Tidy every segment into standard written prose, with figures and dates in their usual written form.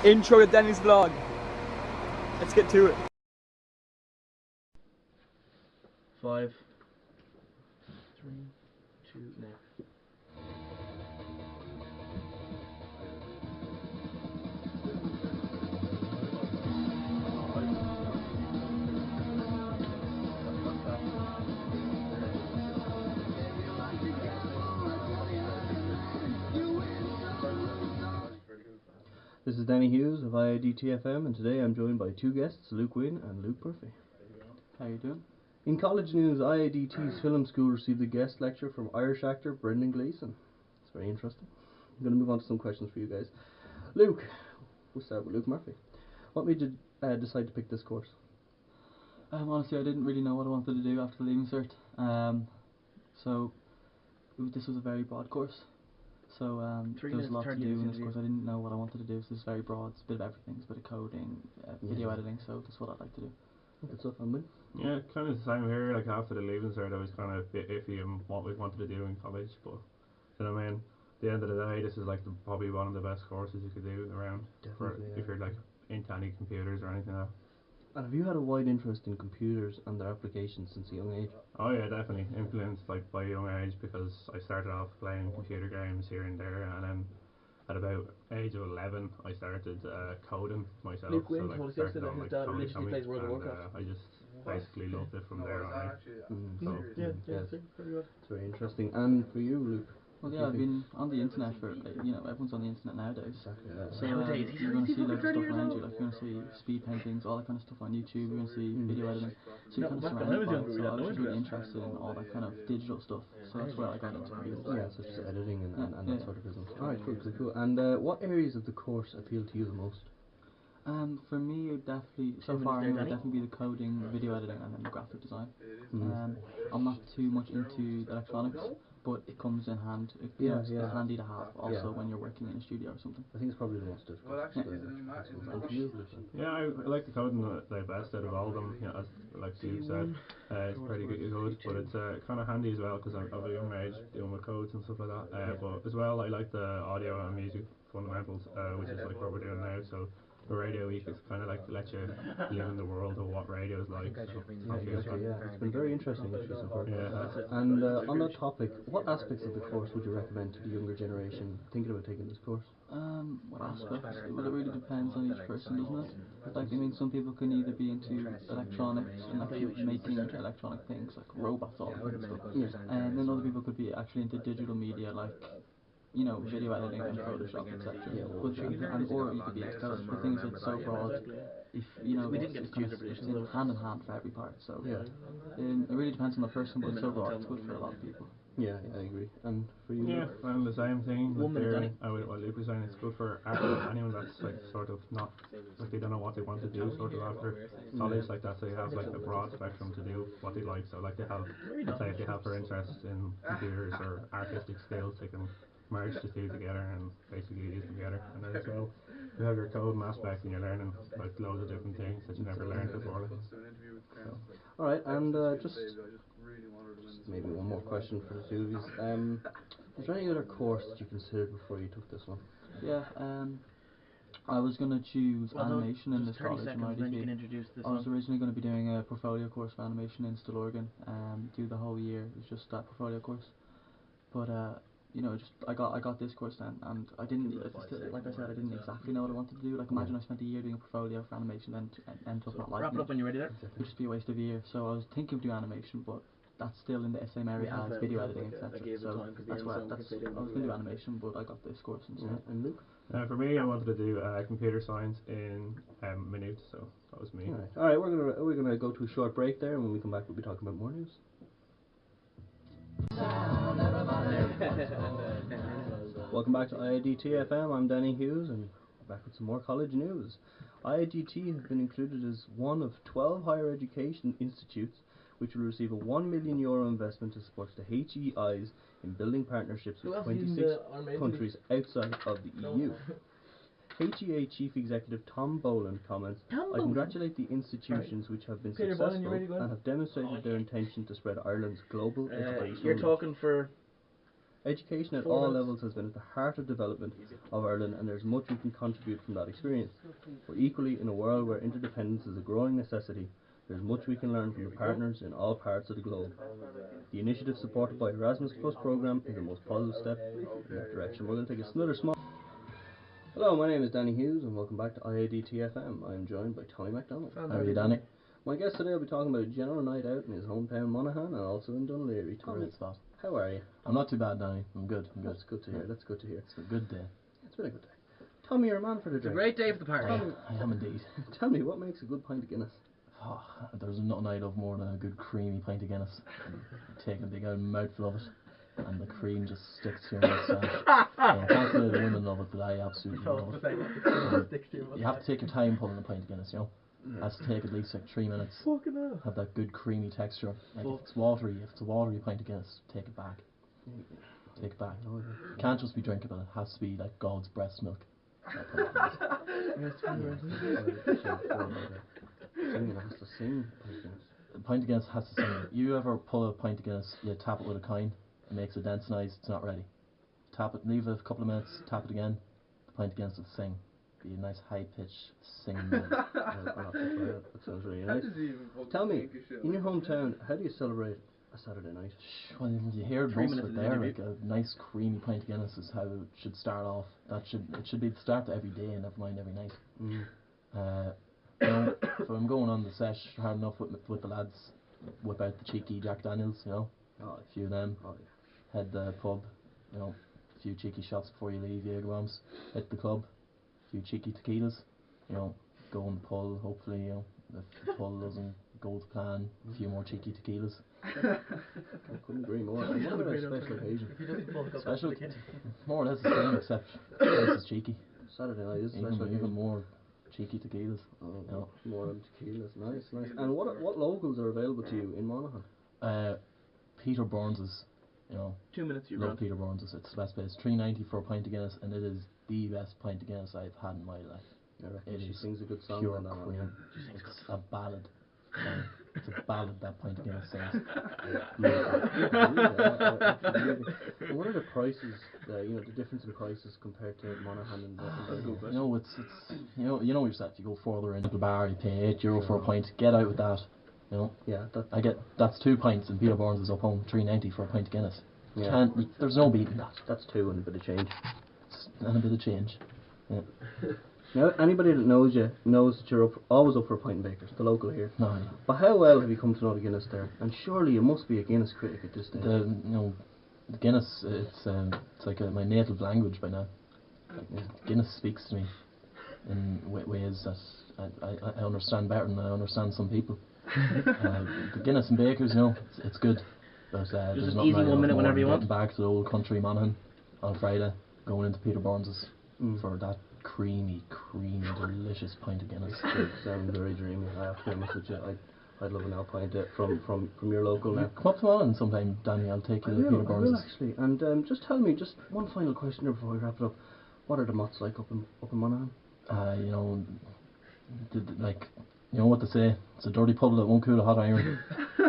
Intro to Denny's vlog. Let's get to it. 5, 3, 2, now. This is Danny Hughes of IIDT-FM, and today I'm joined by two guests, Luke Wynne and Luke Murphy. How you doing? In college news, IIDT's film school received a guest lecture from Irish actor Brendan Gleeson. It's very interesting. I'm going to move on to some questions for you guys. Luke, we'll start with Luke Murphy. What made you decide to pick this course? Honestly, I didn't really know what I wanted to do after the Leaving Cert. This was a very broad course. So there was a lot to do in this course. I didn't know what I wanted to do, so it's very broad. It's a bit of everything. It's a bit of coding, video editing, so that's what I'd like to do. Good stuff, I'm Wynne. Yeah, kind of the same here. Like after the Leaving Cert, I was kind of a bit iffy on what we wanted to do in college, but you know what I mean. At the end of the day, this is like probably one of the best courses you could do around. Definitely, if you're like into any computers or anything like that. And have you had a wide interest in computers and their applications since a young age? Oh yeah, definitely influenced like by a young age because I started off playing computer games here and there, and then at about age of 11 I started coding myself. Luke Wynne so told us like started yesterday on his like dad Code religiously Atomic, plays World of and Warcraft. I just basically loved it from there on. Yeah, Yes. very good. It's very interesting. And for you, Luke? Well, yeah, I've been on the internet for, everyone's on the internet nowadays. Exactly. So you're going to see loads of stuff around you, like you're going to see speed paintings, all that kind of stuff on YouTube, you're going to see video editing. So you're kind of surrounded by it, so I was just really interested in all that kind of digital stuff, so that's where I got into computers. Yeah, such as editing and that sort of business. Alright, cool. And what areas of the course appeal to you the most? For me, it would definitely, so far anyway, it would definitely be the coding, video editing, and then the graphic design. I'm not too much into electronics, but it comes in hand. It's handy to have also when you're working in a studio or something. I think it's probably the most difficult. And for you, Luke? Yeah, I like the coding the best out of all of them. You know, as like Steve said, it's pretty good, but it's kind of handy as well because I'm of a young age dealing with codes and stuff like that. But as well, I like the audio and music fundamentals, which is like what we're doing now. So the Radio Week is kind of like to let you live in the world of what radio is like. So It's been very interesting actually so far. Yeah. And on that topic, what aspects of the course would you recommend to the younger generation thinking about taking this course? What aspects? Well, it really depends on each person, doesn't it? Like, I mean, some people can either be into electronics and actually making electronic things, like robots, all that kind of stuff. And then other people could be actually into digital media, like, video editing and Photoshop, etc. Or you could be into coding. The thing is, it's so broad. If it's in hand in hand for every part. So it really depends on the person, but it's so broad. It's good for a lot of people. Yeah, I agree. And for you? Yeah, and the same thing. What Luke was saying, it's good for anyone that's like sort of not like they don't know what they want to do sort of after college like that. So you have like a broad spectrum to do what they like. So like they have, let's say if they have their interest in computers or artistic skills, they can merge the two together and basically use them together. And then as well, you have your coding aspect and you're learning like loads of different things that you never learned before. Alright, and just maybe one more question for the two of you. Was there any other course that you considered before you took this one? Yeah, I was going to choose animation in this college in IDT. I was originally going to be doing a portfolio course for animation in Stillorgan, do the whole year. It was just that portfolio course. But I got this course then, and I didn't, like I said, I didn't exactly know what I wanted to do. Like, imagine I spent a year doing a portfolio for animation, then end up not liking it. when you're ready there. It would just be a waste of a year. So I was thinking of doing animation, but that's still in the same area as video editing, etc. So I was going to do animation, but I got this course instead. And Luke? For me, I wanted to do computer science in Maynooth, so that was me. Alright, we're gonna go to a short break there, and when we come back we'll be talking about more news. Welcome back to IIDT FM. I'm Danny Hughes, and we're back with some more college news. IIDT has been included as one of 12 higher education institutes which will receive a €1 million investment to support the HEIs in building partnerships with 26 countries outside of the EU. HEA Chief Executive Tom Boland comments, I congratulate the institutions which have been successful and have demonstrated their intention to spread Ireland's global educational You're talking for Education at all levels has been at the heart of development of Ireland, and there's much we can contribute from that experience. But equally, in a world where interdependence is a growing necessity, there's much we can learn from your partners in all parts of the globe. The initiative supported by Erasmus Plus programme is the most positive step in that direction. We're going to take another small... Hello, my name is Danny Hughes and welcome back to IADT FM. I am joined by Tommy MacDonald. How are you, Danny? My guest today will be talking about a general night out in his hometown Monaghan and also in Dunleary. Tommy, how are you? I'm not too bad, Danny. I'm good. That's good to hear. That's good to hear. It's a good day. It's been a good day. Tommy, you're a man for the drink. It's a great day for the party. I am indeed. Tell me, what makes a good pint of Guinness? Oh, there's nothing I love more than a good creamy pint of Guinness. Take a big old mouthful of it, and the cream just sticks to your moustache. I can't say the women love it, but I absolutely love it. You have to take your time pulling a pint of Guinness, you know. It has to take at least like 3 minutes. Have that good creamy texture. Like if it's a watery pint of Guinness, take it back. Take it back. It can't just be drinkable. It has to be like God's breast milk. Singing has to sing. A pint of Guinness has to sing. You ever pull a pint of Guinness, you tap it with a coin, it makes a dense noise, it's not ready. Tap it, leave it a couple of minutes, tap it again, the pint of Guinness will sing. Be a nice high pitched singing noise. That sounds really nice. Tell me, in your hometown, how do you celebrate a Saturday night? Well, you hear most of it there, like a nice creamy pint of Guinness is how it should start off. It should be the start to every day, and never mind every night. You know, if I'm going on the sesh hard enough with the lads, whip out the cheeky Jack Daniels, you know, a few of them, head the pub, you know, a few cheeky shots before you leave, Jaeger bombs, hit the club, a few cheeky tequilas, you know, go on the pull, hopefully, you know, if the pull doesn't go to plan, a few more cheeky tequilas. I couldn't agree more. I wonder about a special occasion. Special, more or less the same, except this is cheeky. Saturday night is special. Even more cheeky tequilas. Oh, no. More tequilas. Nice, nice. And what locals are available to you in Monaghan? Peter Burns's, you know. 2 minutes, you love Peter Burns's. It's the best place. $3.90 for a pint of Guinness, and it is the best pint of Guinness I've had in my life. She sings a good song. Pure cream. It's a ballad. It's a ballad that pint of Guinness sings. What are the prices? You know, the difference in prices compared to Monaghan and you know, it's you know yourself. You go further into the bar, you pay €8 for a pint. Get out with that. You know. Yeah. That's 2 pints, and Peter Burns is up home $3.90 for a pint of Guinness. Yeah. There's no beating that. That's 2 and a bit of change. And a bit of change. Yeah. Now, anybody that knows you knows that you're always up for a pint and bakers, the local here. No, yeah. But how well have you come to know the Guinness there? And surely you must be a Guinness critic at this stage. You know, the Guinness, it's like my native language by now. Guinness speaks to me in ways that I understand better than I understand some people. The Guinness and bakers, you know, it's good. But there's an nothing easy 1 minute whenever you want. Getting back to the old country Monaghan on Friday, going into Peter Burns's for that creamy, delicious pint of Guinness. It sounds very dreamy. I have to be honest with you. I'd love an out pint from your local now. Come up to Monaghan sometime, Danny. I'll take you to Peter Burns's. I will actually. And just tell me, just one final question before we wrap it up. What are the mots like up in Monaghan? You know, like, you know what they say. It's a dirty pub that won't cool a hot iron. You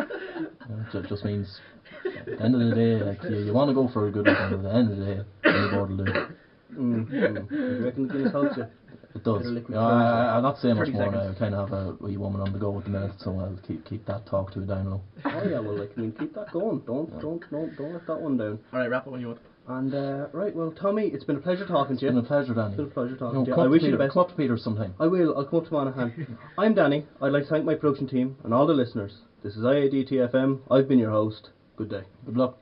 know, it just means at the end of the day, like you want to go for a good one, but at the end of the day, any board will do. You reckon the Guinness helps you? It does. I'll not say much more now. I kind of have a wee woman on the go at the minute, so I'll keep that talk to it down low. Oh yeah, well, like, I mean, keep that going. Don't let that one down. Alright, wrap it when you want. And right, well, Tommy, it's been a pleasure talking to you. It's been a pleasure, Danny. It's been a pleasure talking to you. I wish you the best. Come up to Peter sometime. I will. I'll come up to Monaghan. I'm Danny. I'd like to thank my production team and all the listeners. This is IADT FM. I've been your host. Good day. Good luck.